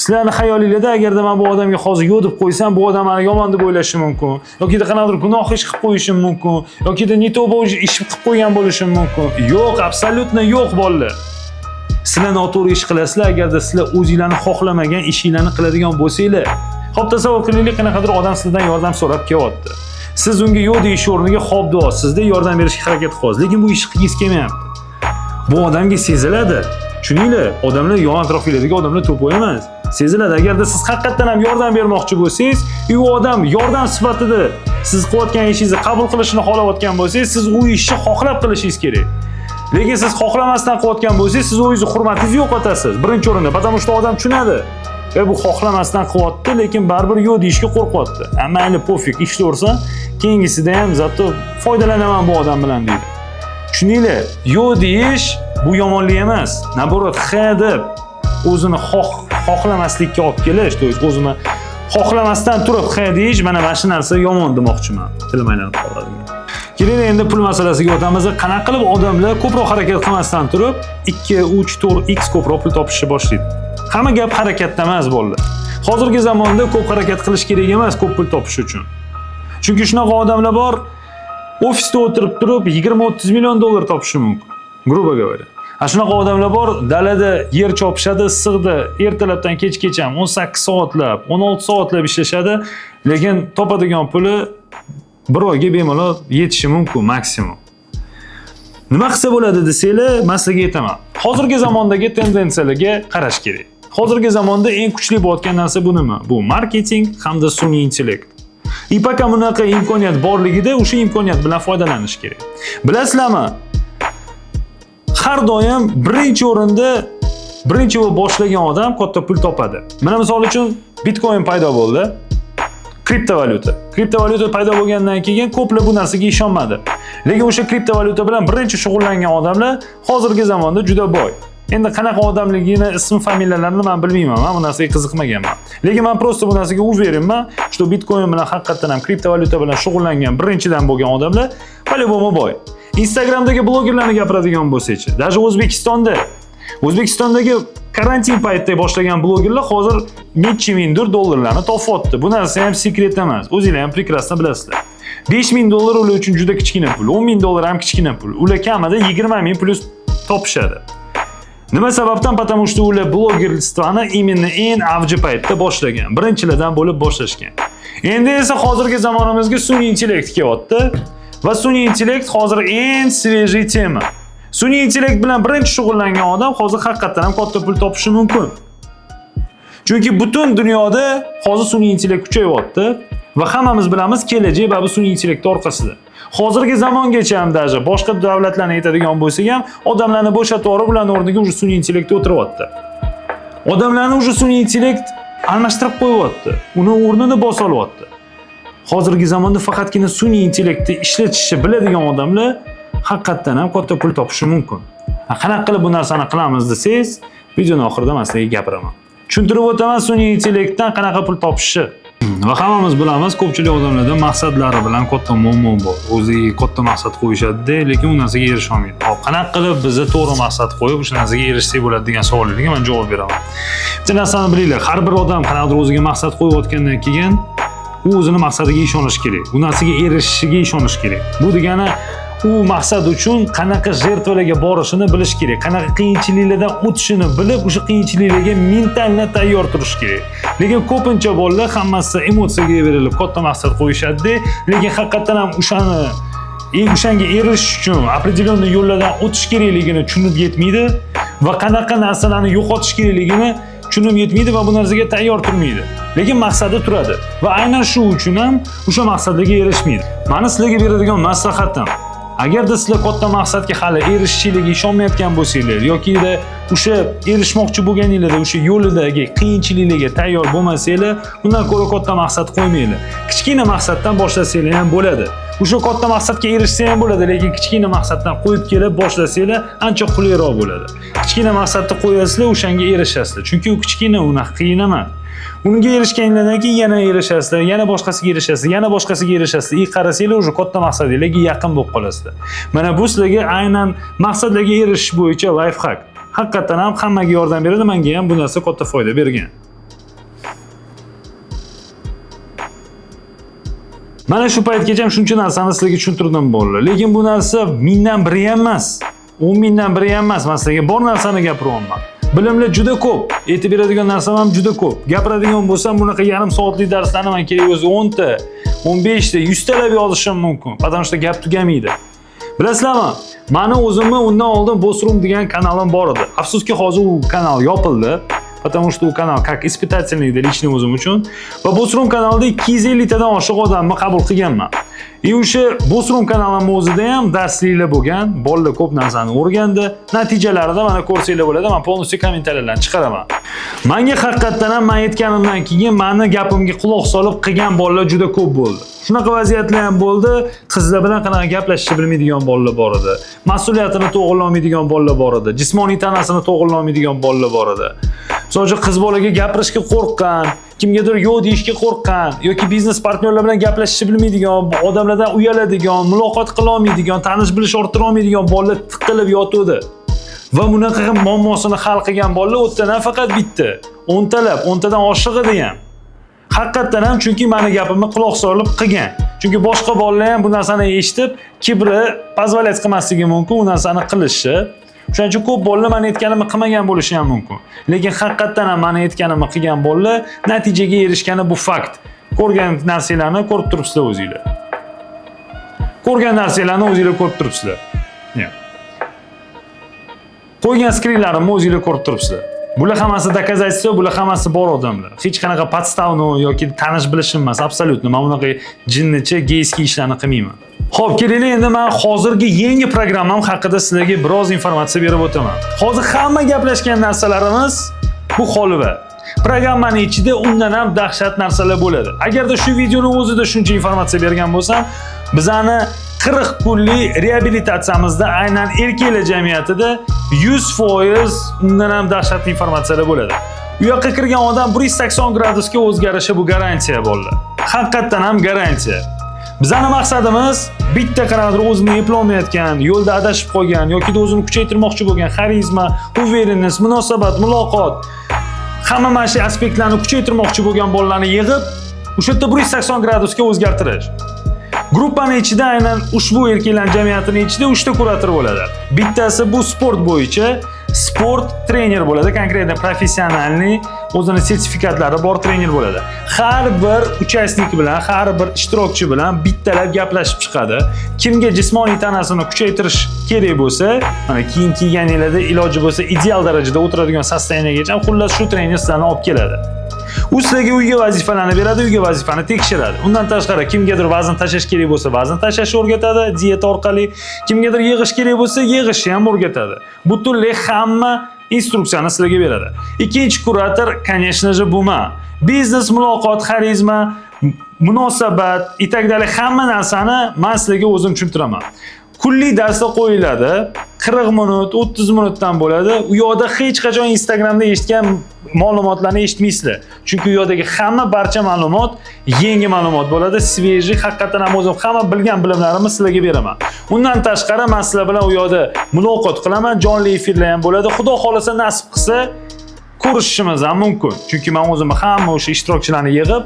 Sizlarning xayolingizda agarda men bu odamga hozir yo'q deb qo'ysam, bu odam meni yomon deb o'ylashi mumkin, yoki qanaqadir gunoh ish qilib qo'yishim mumkin, yoki neto ish qilib qo'ygan bo'lishim mumkin. Yo'q, absolyutno yo'q bolalar. Sizlar noto'g'ri ish qilasizlar agarda sizlar o'zingizlarni xohlamagan ishinglarni qiladigan bo'lsanglar. Xo'p, tasavvur qiling, qanaqadir odam sizdan yordam so'rab kelyapti. Siz unga yo'q deyish o'rniga xo'p deyapsizda, yordam berishga harakat qilyapsiz, lekin bu ishni qilgingiz kelmayapti. Bu odamga seziladi. Tushuninglar, odamlar yon atrofinglardagi odamlar to'poy emas. Seziladi. Agarda siz haqiqatan ham yordam bermoqchi bo'lsangiz, u odam yordam sifatida siz qilayotgan ishingizni qabul qilishini xohlayotgan bo'lsangiz, siz u ishni xohlab qilishingiz kerak. Lekin siz xohlamasdan qilayotgan bo'lsangiz, siz o'zingizni hurmatingizni yo'qotasiz. Birinchi o'rinda, потому что odam tushunadi. Bu xohlamasdan qilyapti, lekin baribir yo'q deyishga qo'rqyapti. Mayli, pofik, ishlayversa, keyingisida ham zato foydalanaman bu odam bilan deydi. Tushuninglar, yo'q deyish bu yomonlik emas. Naborat, ha deb o'zini xohlamaslikka olib kelish, to есть o'zini xohlamasdan turib ha deyish, mana shu narsa yomon demoqchiman. Tilim aylanib qoladi. Keling endi pul masalasiga o'tamiz. Qanaqa qilib odamlar ko'proq harakat qilmasdan turib 2, 3, 4x ko'proq pul topishni boshlaydi? Hamma gap harakatda emas bolalar. Hozirgi zamonda ko'p harakat qilish kerak emas ko'p pul topish uchun. Chunki shunaqa odamlar bor, ofisda o'tirib turib 20-30 million dollar topishi mumkin. Грубо говоря. Shunaqa odamlar bor, dalada yer chopishadi, issiqda ertalabdan kechgacha 18 soatlab, 16 soatlab ishlashadi, lekin topadigan puli bir oyga bemalol yetishi mumkin maksimum. Nima qilsa bo'ladi desanglar, men sizga aytaman. Hozirgi zamondagi tendensiyalarga qarash kerak. Hozirgi zamonda eng kuchli bo'layotgan narsa bu nima? Bu marketing hamda sun'iy intellekt. Ipaka bunaqa imkoniyat borligida o'sha imkoniyat bilan foydalanish kerak. Bilasizlarmi? Har doim birinchi o'rinda birinchi bo'lib boshlagan odam katta pul topadi. Mana misol uchun Bitcoin paydo bo'ldi. Kriptovalyuta. Kriptovalyuta paydo bo'lgandan keyin ko'plar bu narsaga ishonmadi. Lekin o'sha kriptovalyuta bilan birinchi shug'ullangan odamlar hozirgi zamonda juda boy. Endi qanaqa odamligini, ism familiyalarini men bilmayman, men bu narsaga qiziqmaganman. Lekin men prosta bu narsaga uverinman, что Bitcoin bilan haqiqatan ham kriptovalyuta bilan shug'ullangan birinchidan bo'lgan odamlar по-любому boy. Instagramdagi blogerlarni gapiradigan bo'lsak-chi, даже O'zbekistondagi karantin paytida boshlagan blogerlar hozir necha mingdir dollarlarni topyapti. Bu narsa ham sekret emas. O'zingizlar ham прекрасно bilasizlar. 5000 dollar ular uchun juda kichkina pul, 10000 dollar ham kichkina pul. Ular kamida 20000 plyus topishadi. Nima sababdan? Потому что ular blogerlikni именно eng avji paytda boshlagan. Birinchilardan bo'lib boshlashgan. Endi esa hozirgi zamonimizga sun'iy intellekt kelyapti va sun'iy intellekt hozir eng svejiy tema. Sun'iy intellekt bilan birinchi shug'ullangan odam hozir haqiqatan ham katta pul topishi mumkin. Chunki butun dunyoda hozir sun'iy intellekt kuchayyapti va hammamiz bilamiz kelajak va bu sun'iy intellekt orqasida. Hozirgi zamongacha ham даже boshqa davlatlarni aytadigan bo'lsak ham, odamlarni bo'shatib yuborib, ularning o'rniga уже sun'iy intellekt o'tiryapti. Odamlarni уже sun'iy intellekt almashtirib qo'yyapti. Uni o'rnini bosa olyapti. Hozirgi zamonda faqatgina sun'iy intellektni ishlatishni biladigan odamlar haqiqatan ham katta pul topishi mumkin. Qanaqa qilib bu narsani qilamiz desangiz, videoning oxirida men sizlarga gapiraman. Tushuntirib o'taman sun'iy intellektdan qanaqa pul topishni. Va hammamiz bilamiz, ko'pchilik odamlarda maqsadlari bilan katta muammo bor. O'ziga katta maqsad qo'yishadi, lekin u narsaga erisha olmaydi. Hop, qanaqa qilib bizni to'g'ri maqsad qo'yib, o'sha narsaga erishsak bo'ladi degan savollarga men javob beraman. Bitta narsani bilinglar, har bir odam qanaqadir o'ziga maqsad qo'yayotgandan keyin u o'zining maqsadiga ishonish kerak. Bu narsaga erishishiga ishonish kerak. Bu degani u maqsad uchun qanaqa jertvalarga borishini bilish kerak, qanaqa qiyinchiliklardan o'tishini bilib, o'sha qiyinchiliklarga mentalni tayyor turish kerak. Lekin ko'pincha bolalar hammasi emotsiyaga berilib katta maqsad qo'yishadi, lekin haqiqatan ham o'shanga erishish uchun определенный yo'llardan o'tish kerakligini tushunib yetmaydi va qanaqa narsalarni yo'qotish kerakligini tushunib yetmaydi va bu narsaga tayyor turmaydi. Lekin maqsadi turadi va aynan shu uchun ham o'sha maqsadlarga erishmaydi. Meni sizlarga beradigan maslahatim, agarda sizlar katta maqsadga hali erishishingizga ishonmayotgan bo'lsanglar yoki o'sha erishmoqchi bo'lganingizda o'sha yo'lidagi qiyinchiliklarga tayyor bo'lmasanglar, undan ko'ra katta maqsad qo'ymanglar. Kichkina maqsaddan boshlasangiz ham bo'ladi. O'sha katta maqsadga erishsa ham bo'ladi, lekin kichkina maqsaddan qo'yib kelib boshlasanglar ancha qulayroq bo'ladi. Kichkina maqsadni qo'yasizlar, o'shanga erishasizlar. Chunki u kichkina, unaqa qiyin emas. Unga erishganingizdan keyin yana erishasizlar, yana boshqasiga erishasizlar, yana boshqasiga erishasizlar. Qarasanglar, o'sha katta maqsadingizga yaqin bo'lib qolasizlar. Mana bu sizlarga aynan maqsadlarga erishish bo'yicha life hack. Haqiqatan ham hammaga yordam beradi, menga ham bu narsa katta foyda bergan. Mana shu paytgacha ham shuncha narsani sizlarga tushuntirdim bolalar. Lekin bu narsa mingdan biri ham emas. 10 mingdan biri ham emas. Men sizlarga bor narsani gapiryapman. Bilimlar juda ko'p, aytib beradigan narsam ham juda ko'p. Gapiradigan bo'lsam, bunaqa yarim soatlik darslarni men kerak o'zi 10 ta, 15 ta, 100 talab yozishim mumkin. Потому что gap tugamaydi. Bilasizlarmi? Meni o'zimni undan oldin Bossroom degan kanalim bor edi. Afsuski hozir u kanal yopildi. Потому что u kanal как испытательный личный o'zim uchun va Bossroom kanalida 250 tadan oshiq odamni qabul qilganman. O'sha Bossroom kanalim o'zida ham darsliklar bo'lgan, bolalar ko'p narsani o'rgandi. Natijalarida mana ko'rsanglar bo'ladi, men полностью kommentariyalarni chiqaraman. Menga haqiqatan ham men aytganimdan keyin meni gapimga quloq solib qilgan bolalar juda ko'p bo'ldi. Shunaqa vaziyatlar ham bo'ldi. Qizlar bilan qanaqa gaplashishni bilmaydigan bolalar bor edi. Mas'uliyatini to'g'rilolmaydigan bolalar bor edi. Jismoniy tanasini to'g'rilolmaydigan bolalar bor edi. So'zga qiz bolaga gapirishga qo'rqqan, kimgadir yo'q deyishga qo'rqqan yoki biznes partnyorlar bilan gaplashishni bilmaydigan, odamlardan uyaladigan, muloqot qila olmaydigan, tanish bilish orttira olmaydigan bolalar tiqilib yotuvdi. Va bunaqa muammosini hal qilgan bolalar o'tdan faqat bitta, 10 talab, 10 tadan oshiq edi ham. Haqiqatan ham chunki meni gapimni quloq solib qilgan. Chunki boshqa bolalar ham bu narsani eshitib, kibri poзволять qilmasligi mumkin u narsani qilishi. Shuning uchun ko'p bolalar meni aytganimni qilmagan bo'lishi ham mumkin. Lekin haqiqatan ham meni aytganimni qilgan bolalar natijaga erishgani bu fakt. Ko'rgan narsalarni ko'rib turibsizlar o'zingizlar. Ko'rgan narsalarni o'zingizlar ko'rib turibsizlar. Qo'ygan skrinlarimni o'zingizlar ko'rib turibsizlar. Bular hammasi доказательство, bular hammasi bor odamlar. Hech qanaqa podstavno yoki tanish bilishim emas, absolyutno. Men bunaqa jinnicha, geyskiy ishlarni qilmayman. Xo'p, keling endi men hozirgi yangi programmam haqida sizlarga biroz informatsiya berib o'taman. Hozir hamma gaplashgan narsalarimiz bu xoliva. Programmaning ichida undan ham dahshat narsalar bo'ladi. Agarda shu videoni o'zida shuncha informatsiya bergan bo'lsam, bizani 40 kunlik reabilitatsiyamizda aynan erkaklar jamiyatida 100% undan ham dahshatli informatsiyalar bo'ladi. U yoqqa kirgan odam 180 gradusga o'zgarishi bu garantiya bolalar. Haqiqatan ham garantiya. Bizning maqsadimiz bitta qanaqadir o'zini eplolmayotgan, yo'lda adashib qolgan yoki o'zini kuchaytirmoqchi bo'lgan xarizma, uverенность, munosabat, muloqot, hamma mana shu aspektlarni kuchaytirmoqchi bo'lgan bolalarni yig'ib, o'sha yerda 180 gradusga o'zgartirish. Gruppaning ichida aynan ushbu erkaklar jamiyatining ichida 3 ta kurator bo'ladi. Bittasi bu sport bo'yicha, sport trener bo'ladi, konkretno professionalniy o'zini sertifikatlari bor trener bo'ladi. Har bir uchastnik bilan, har bir ishtirokchi bilan bittalab gaplashib chiqadi. Kimga jismoniy tanasini kuchaytirish kerak bo'lsa, mana kiyim kiyganingizda iloji bo'lsa ideal darajada o'tiradigan sostoyaniyagacha xullas shu trener sizlarni olib keladi. U sizlarga uyga vazifalarni beradi, uyga vazifani tekshiradi. Undan tashqari kimgadir vazn tashlash kerak bo'lsa, vazn tashlashni o'rgatadi, diyeta orqali, kimgadir yig'ish kerak bo'lsa, yig'ishni ham o'rgatadi. Butunlay hamma instruksiyani sizlarga beradi. Ikkinchi kurator, конечно же, bu men. Biznes, muloqot, xarizma, munosabat, itagdali hamma narsani men sizlarga o'zim tushuntiraman. Kunlik darslar qo'yiladi. 40 minut, 30 minutdan bo'ladi. U yoqda hech qachon Instagramda eshitgan ma'lumotlarni eshitmaysizlar. Chunki u yoqdagi hamma barcha ma'lumot yangi ma'lumot bo'ladi. Sveji, haqiqatan ham o'zim hamma bilgan bilimlarimni sizlarga beraman. Undan tashqari men sizlar bilan u yoqda muloqot qilaman, jonli efirlar ham bo'ladi. Xudo xolasa nasib qilsa ko'rishishimiz ham mumkin. Chunki men o'zim hamma o'sha ishtirokchilarni yig'ib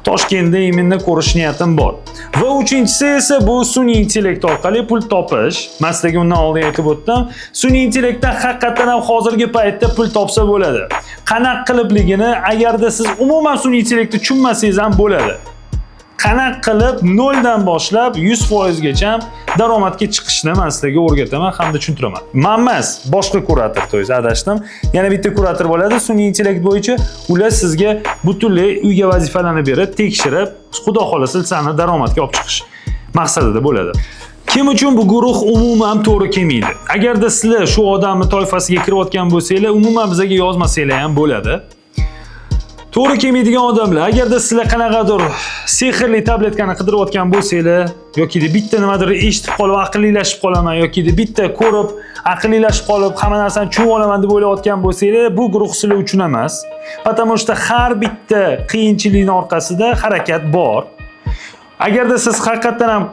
Toshkentda iminni ko'rish niyatim bor. Va uchinchisi esa bu sun'iy intellekt orqali pul topish. Men sizlarga undan oldin aytib o'tdim. Sun'iy intellektdan haqiqatan ham hozirgi paytda pul topsa bo'ladi. Qanaqa qilibligini agarda siz umuman sun'iy intellektni tushunmasangiz ham bo'ladi. Qanaqa qilib 0 dan boshlab 100% gacha daromadga chiqishni men sizlarga o'rgataman hamda tushuntiraman. Men emas, boshqa kurator, to'yz adashdim. Yana bitta kurator bo'ladi sun'iy intellekt bo'yicha. Ular sizga butunlay uyga vazifalarni berib, tekshirib, xudo xolasa sizlarni daromadga olib chiqish maqsadida bo'ladi. Kim uchun bu guruh umuman to'g'ri kelmaydi? Agarda sizlar shu odamning toifasiga kirayotgan bo'lsanglar, umuman bizga yozmasanglar ham bo'ladi. To'g'ri kelmaydigan odamlar, agarda sizlar qanaqadir sehrli tabletkani qidirayotgan bo'lsanglar yoki bitta nimadir eshitib qolib aqllilashib qolaman yoki bitta ko'rib aqllilashib qolib hamma narsani tushunib olaman deb o'ylayotgan bo'lsanglar, bu guruh sizlar uchun emas. Потому что har bitta qiyinchilikning orqasida harakat bor. Agarda siz haqiqatan ham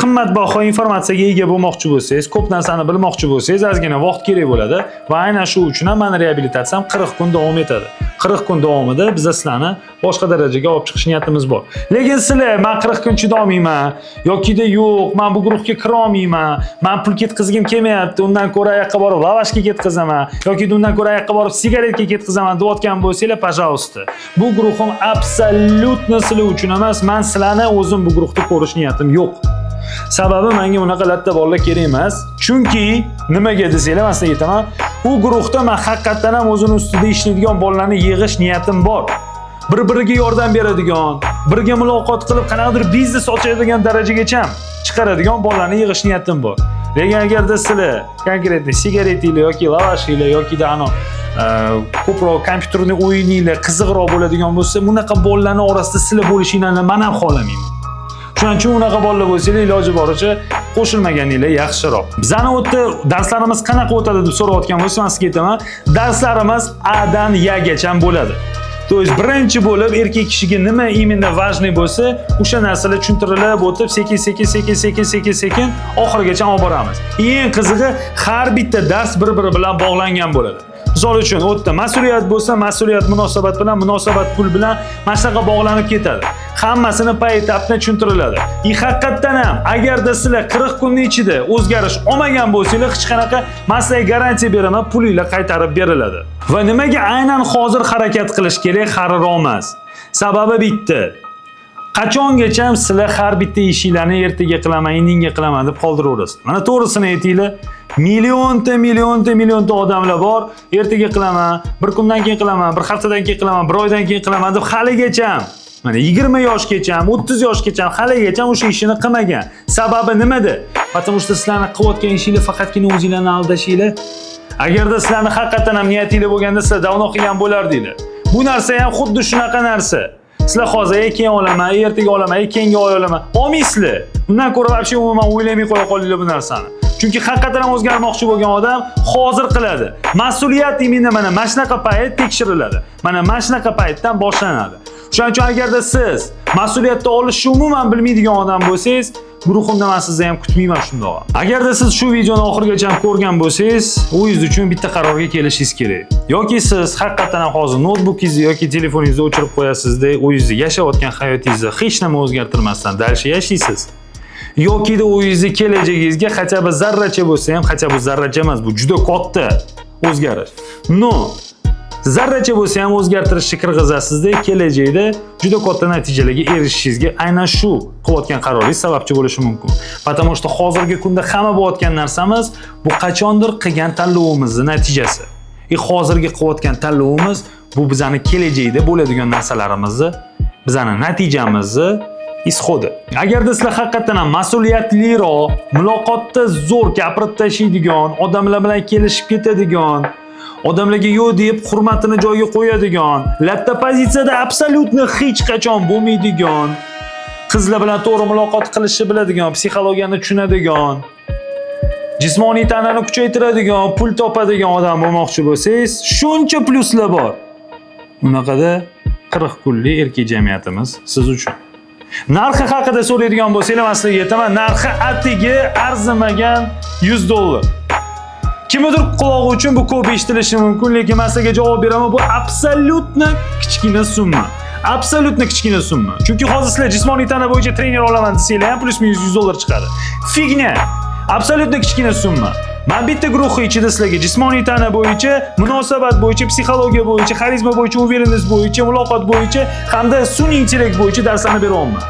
qimmatbaho informatsiyaga ega bo'lmoqchi bo'lsangiz, ko'p narsani bilmoqchi bo'lsangiz, ozgina vaqt kerak bo'ladi va aynan shu uchun ham meni reabilitatsiyam 40 kun davom etadi. 40 kun davomida biz sizlarni boshqa darajaga olib chiqish niyatimiz bor. Lekin sizlar men 40 kun chidolmayman yoki-da yo'q, men bu guruhga kira olmayman, men pul ketkizgim kelmayapti, undan ko'ra yoqqa borib lavashga ketkizaman yoki undan ko'ra yoqqa borib sigaretga ketkizaman deyotgan bo'lsanglar, пожалуйста. Bu guruhim absolyutno sizlar uchun emas. Men sizlarni o'zim bu guruhda ko'rish niyatim yo'q. Sababi menga unaqa latta bolalar kerak emas. Chunki nimaga desanglar, men sizga aytaman, u guruhda men haqiqatan ham o'zini ustida ishlaydigan bolalarni yig'ish niyatim bor. Bir-biriga yordam beradigan, birga muloqot qilib qanaqadir biznes ochadigan darajagacha chiqaradigan bolalarni yig'ish niyatim bor. Lekin agarda sizlar konkretni sigaretinglar yoki lavashinglar yoki-da ko'proq kompyuterni o'yininglar qiziqroq bo'ladigan bo'lsa, bunaqa bolalarning orasida sizlar bo'lishinglarni men ham xohlamayman. Shuning uchun unaqa bolalar bo'lsanglar, iloji boricha qo'shilmaganinglar yaxshiroq. Bizning o'tda darslarimiz qanaqa o'tadi deb so'rayotgan bo'lsangiz, men sizga aytaman, darslarimiz A dan Y gacha bo'ladi. То есть birinchi bo'lib erkak kishiga nima именно важный bo'lsa, o'sha narsalar tushuntirilib o'tib, sekin oxirigacha olib boramiz. Eng qizig'i, har bitta dars bir-biri bilan bog'langan bo'ladi. Misol uchun, o'tda mas'uliyat bo'lsa, mas'uliyat munosabat bilan, munosabat pul bilan mana shunaqa bog'lanib ketadi. Hammasini pay-etapda tushuntiriladi. Haqiqatan ham agarda sizlar 40 kunning ichida o'zgarish olmagan bo'lsanglar, hech qanaqa men sizlarga garantiya beraman, pulinglar qaytarib beriladi. Va nimaga aynan hozir harakat qilish kerak, xariroq emas? Sababi bitta. Qachongacha sizlar har bitta ishinglarni ertaga qilaman, indinga qilaman deb qoldiraverasiz. Mana to'g'risini aytinglar, millionta odamlar bor, ertaga qilaman, bir kundan keyin qilaman, bir haftadan keyin qilaman, bir oydan keyin qilaman deb haligacha, mana 20 yoshgacha, 30 yoshgacha haligacha o'sha ishini qilmagan. Sababi nimada? Потому что sizlarning qilayotgan ishinglar faqatgina o'zingizlarni aldashinglar. Agarda sizlarning haqiqatan ham niyatinglar bo'lganda, sizlar davno qilgan bo'lardinglar. Bu narsa ham xuddi shunaqa narsa. Sizlar hozir keyin olaman, ertaga olaman, keyingi oy olaman. Olmaysizlar. Undan ko'ra вообще umuman o'ylamay qo'ya qolinglar bu narsani. Chunki haqiqatan ham o'zgarmoqchi bo'lgan odam hozir qiladi. Mas'uliyat imini mana shunaqa payt tekshiriladi. Mana shunaqa paytdan boshlanadi. Shuning uchun agarda siz mas'uliyatni olishni umuman bilmaydigan odam bo'lsangiz, guruhimda men sizni ham kutmayman shundoq. Agarda siz shu videoni oxirigacha ko'rgan bo'lsangiz, o'zingiz uchun bitta qarorga kelishingiz kerak. Yoki siz haqiqatan ham hozir notebookingizni yoki telefoningizni o'chirib qo'yasizda, o'zingiz yashayotgan hayotingizni hech nima o'zgartirmasdan dalshi yashaysiz. yokida o'zingizni kelajagingizga qancha bir zarracha bo'lsa ham, qancha bu zarracha emas, bu juda katta o'zgarish. No, zarracha bo'lsa ham o'zgartirishni kirgizasizda, kelajakda juda katta natijalarga erishishingizga aynan shu qilayotgan qaroringiz sababchi bo'lishi mumkin. Потому что hozirgi kunda hamma bo'layotgan narsamiz bu qachondir qilgan tanlovimizning natijasi. Hozirgi qilayotgan tanlovimiz bu bizning kelajakda bo'ladigan narsalarimizni, bizning natijamizni ishodi. Agarda sizlar haqiqatan ham mas'uliyatliroq, muloqotda zo'r gapirib tashlaydigan, odamlar bilan kelishib ketadigan, odamlarga yo'q deb hurmatini joyiga qo'yadigan, latta pozitsiyada absolyutni hech qachon bo'lmaydigan, qizlar bilan to'g'ri muloqot qilishni biladigan, psixologiyani tushunadigan, jismoniy ta'nani kuchaytiradigan, pul topadigan odam bo'lmoqchi bo'lsangiz, shuncha plyuslar bor. Unaqada 40 kunlik erkak jamiyatimiz siz uchun. Narxi haqida so'raydigan bo'lsanglar, men sizlarga aytaman, narxi atigi arzimagan $100. Kimdir qulog'i uchun bu ko'p eshitilishi mumkin, lekin men sizlarga javob beraman, bu absolyutni kichkina summa. Absolyutni kichkina summa. Chunki hozir sizlar jismoniy ta'na bo'yicha trener olaman desanglar ham plus minus $100 chiqadi. Figня. Absolyutni kichkina summa. Men bitta guruhi ichida sizlarga jismoniy ta'na bo'yicha, munosabat bo'yicha, psixologiya bo'yicha, xarizma bo'yicha, uverенность bo'yicha, muloqot bo'yicha hamda sun'iy intellekt bo'yicha darslarni beryapman.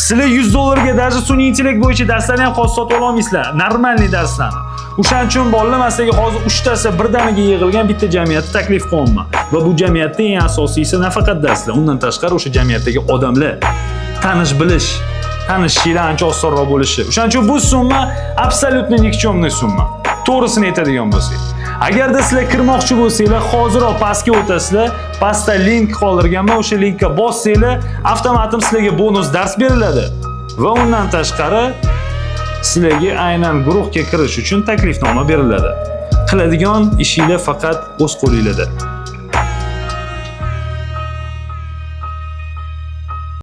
Sizlar $100 ga даже sun'iy intellekt bo'yicha darslarni ham hozir sotib ololmaysizlar. Normalniy darslarni. O'shaning uchun bolalar men sizlarga hozir 3 tasi birdaniga yig'ilgan bitta jamiyatni taklif qilyapman. Va bu jamiyatda eng asosiysi nafaqat darslar, undan tashqari o'sha jamiyatdagi odamlar tanish bilish, tanishishlar ancha osonroq bo'lishi. O'shaning uchun bu summa absolyutni nikchomniy summa. To'g'risini aytadigan bo'lsak. Agarda sizlar kirmoqchi bo'lsanglar, hoziroq pastga o'tasizlar. Pastda link qoldirganman, o'sha linkka bossanglar, avtomatik sizlarga bonus dars beriladi. Va undan tashqari sizlarga aynan guruhga kirish uchun taklifnoma beriladi. Qiladigan ishinglar faqat o'z qo'lingizda.